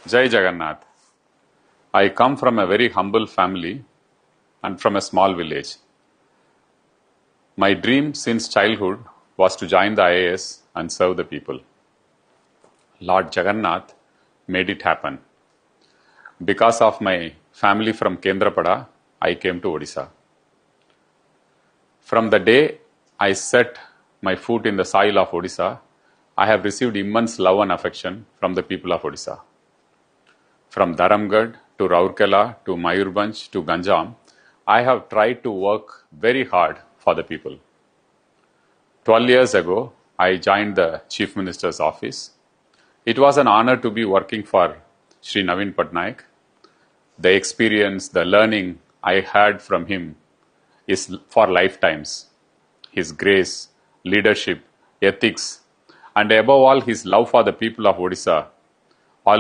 Jai Jagannath. I come from a very humble family and from a small village. My dream since childhood was to join the IAS and serve the people. Lord Jagannath made it happen. Because of my family from Kendrapada, I came to Odisha. From the day I set my foot in the soil of Odisha, I have received immense love and affection from the people of Odisha. From Dharamgarh to Rourkela to Mayurbhanj to Ganjam, I have tried to work very hard for the people. 12 years ago, I joined the Chief Minister's office. It was an honor to be working for Sri Naveen Patnaik. The experience, the learning I had from him is for lifetimes. His grace, leadership, ethics, and above all, his love for the people of Odisha